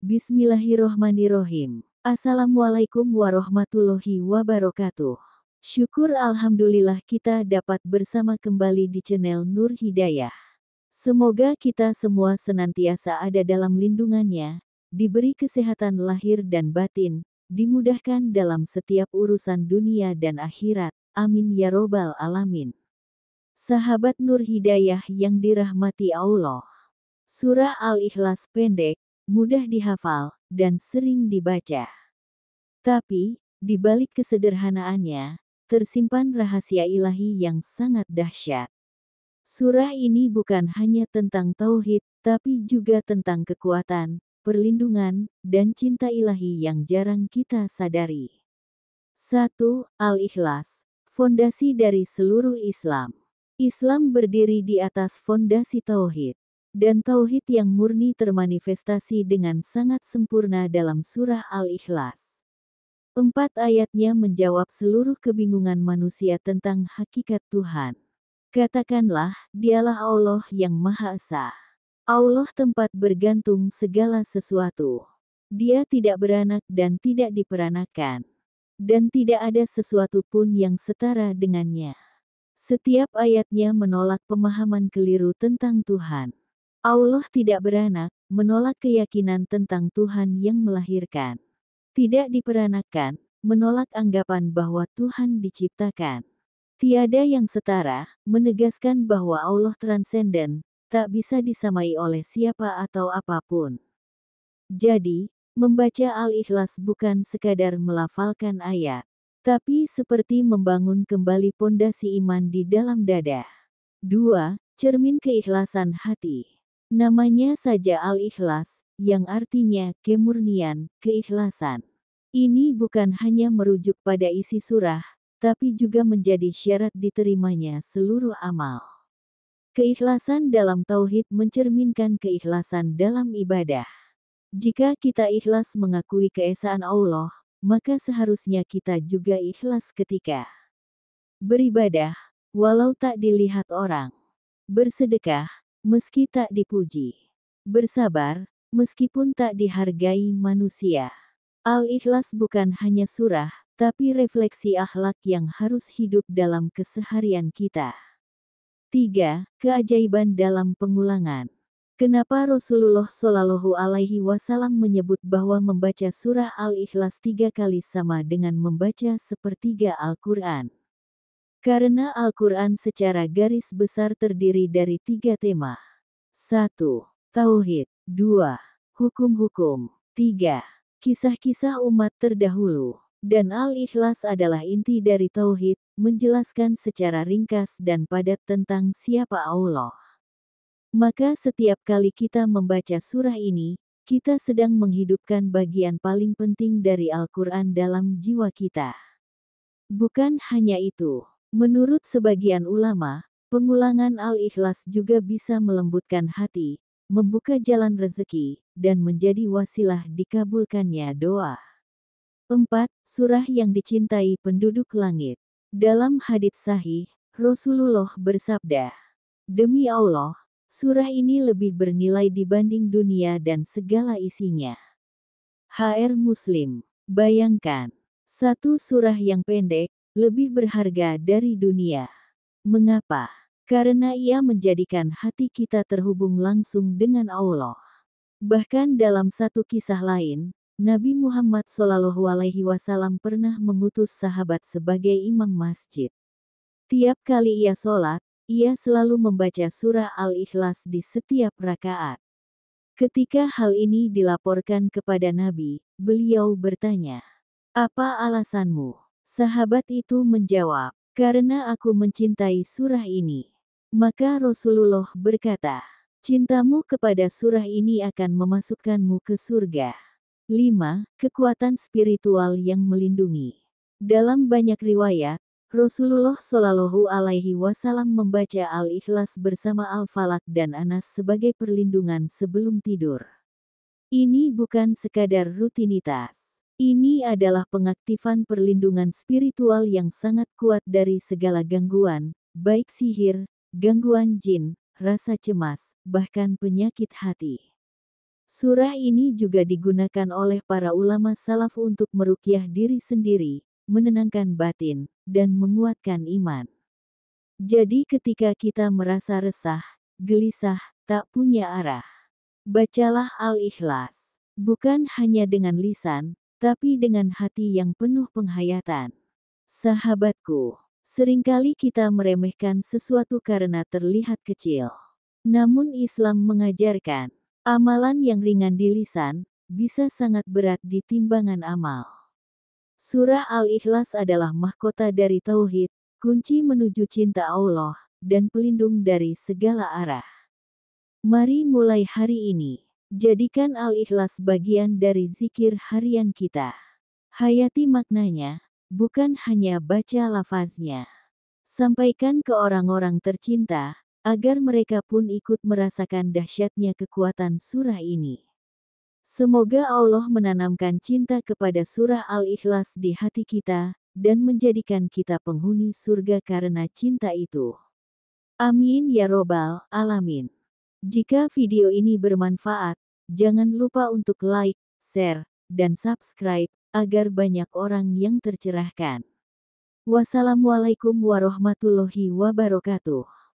Bismillahirrohmanirrohim. Assalamualaikum warahmatullahi wabarakatuh. Syukur alhamdulillah kita dapat bersama kembali di channel Nur Hidayah. Semoga kita semua senantiasa ada dalam lindungannya, diberi kesehatan lahir dan batin, dimudahkan dalam setiap urusan dunia dan akhirat. Amin ya robbal alamin. Sahabat Nur Hidayah yang dirahmati Allah. Surah Al-Ikhlas pendek, mudah dihafal, dan sering dibaca. Tapi, di balik kesederhanaannya, tersimpan rahasia ilahi yang sangat dahsyat. Surah ini bukan hanya tentang tauhid, tapi juga tentang kekuatan, perlindungan, dan cinta ilahi yang jarang kita sadari. 1. Al-Ikhlas, fondasi dari seluruh Islam. Islam berdiri di atas fondasi tauhid. Dan tauhid yang murni termanifestasi dengan sangat sempurna dalam surah Al-Ikhlas. 4 ayatnya menjawab seluruh kebingungan manusia tentang hakikat Tuhan. Katakanlah, dialah Allah yang Maha Esa. Allah tempat bergantung segala sesuatu. Dia tidak beranak dan tidak diperanakan. Dan tidak ada sesuatu pun yang setara dengannya. Setiap ayatnya menolak pemahaman keliru tentang Tuhan. Allah tidak beranak, menolak keyakinan tentang Tuhan yang melahirkan. Tidak diperanakan, menolak anggapan bahwa Tuhan diciptakan. Tiada yang setara, menegaskan bahwa Allah transenden, tak bisa disamai oleh siapa atau apapun. Jadi, membaca Al-Ikhlas bukan sekadar melafalkan ayat, tapi seperti membangun kembali pondasi iman di dalam dada. 2. Cermin keikhlasan hati. Namanya saja Al-Ikhlas, yang artinya kemurnian, keikhlasan. Ini bukan hanya merujuk pada isi surah, tapi juga menjadi syarat diterimanya seluruh amal. Keikhlasan dalam tauhid mencerminkan keikhlasan dalam ibadah. Jika kita ikhlas mengakui keesaan Allah, maka seharusnya kita juga ikhlas ketika beribadah, walau tak dilihat orang. Bersedekah, meski tak dipuji. Bersabar, meskipun tak dihargai manusia. Al-Ikhlas bukan hanya surah, tapi refleksi akhlak yang harus hidup dalam keseharian kita. 3. Keajaiban dalam pengulangan. Kenapa Rasulullah Shallallahu Alaihi Wasallam menyebut bahwa membaca surah Al-Ikhlas 3 kali sama dengan membaca sepertiga Al-Quran? Karena Al-Quran secara garis besar terdiri dari 3 tema. 1. Tauhid. 2. Hukum-hukum. 3. Kisah-kisah umat terdahulu. Dan Al-Ikhlas adalah inti dari Tauhid, menjelaskan secara ringkas dan padat tentang siapa Allah. Maka setiap kali kita membaca surah ini, kita sedang menghidupkan bagian paling penting dari Al-Quran dalam jiwa kita. Bukan hanya itu. Menurut sebagian ulama, pengulangan Al-Ikhlas juga bisa melembutkan hati, membuka jalan rezeki, dan menjadi wasilah dikabulkannya doa. 4. Surah yang dicintai penduduk langit. Dalam hadits sahih, Rasulullah bersabda, "Demi Allah, surah ini lebih bernilai dibanding dunia dan segala isinya." HR Muslim. Bayangkan, satu surah yang pendek, lebih berharga dari dunia. Mengapa? Karena ia menjadikan hati kita terhubung langsung dengan Allah. Bahkan dalam satu kisah lain, Nabi Muhammad SAW pernah mengutus sahabat sebagai imam masjid. Tiap kali ia sholat, ia selalu membaca surah Al-Ikhlas di setiap rakaat. Ketika hal ini dilaporkan kepada Nabi, beliau bertanya, "Apa alasanmu?" Sahabat itu menjawab, "Karena aku mencintai surah ini." Maka Rasulullah berkata, "Cintamu kepada surah ini akan memasukkanmu ke surga." 5. Kekuatan spiritual yang melindungi. Dalam banyak riwayat, Rasulullah Shallallahu Alaihi Wasallam membaca Al-Ikhlas bersama Al-Falaq dan Anas sebagai perlindungan sebelum tidur. Ini bukan sekadar rutinitas. Ini adalah pengaktifan perlindungan spiritual yang sangat kuat dari segala gangguan, baik sihir, gangguan jin, rasa cemas, bahkan penyakit hati. Surah ini juga digunakan oleh para ulama salaf untuk meruqyah diri sendiri, menenangkan batin, dan menguatkan iman. Jadi ketika kita merasa resah, gelisah, tak punya arah, bacalah Al-Ikhlas. Bukan hanya dengan lisan, tapi dengan hati yang penuh penghayatan. Sahabatku, seringkali kita meremehkan sesuatu karena terlihat kecil. Namun Islam mengajarkan, amalan yang ringan di lisan, bisa sangat berat di timbangan amal. Surah Al-Ikhlas adalah mahkota dari tauhid, kunci menuju cinta Allah, dan pelindung dari segala arah. Mari mulai hari ini, jadikan Al-Ikhlas bagian dari zikir harian kita. Hayati maknanya, bukan hanya baca lafaznya. Sampaikan ke orang-orang tercinta, agar mereka pun ikut merasakan dahsyatnya kekuatan surah ini. Semoga Allah menanamkan cinta kepada surah Al-Ikhlas di hati kita, dan menjadikan kita penghuni surga karena cinta itu. Amin ya robbal alamin. Jika video ini bermanfaat, jangan lupa untuk like, share, dan subscribe, agar banyak orang yang tercerahkan. Wassalamualaikum warahmatullahi wabarakatuh.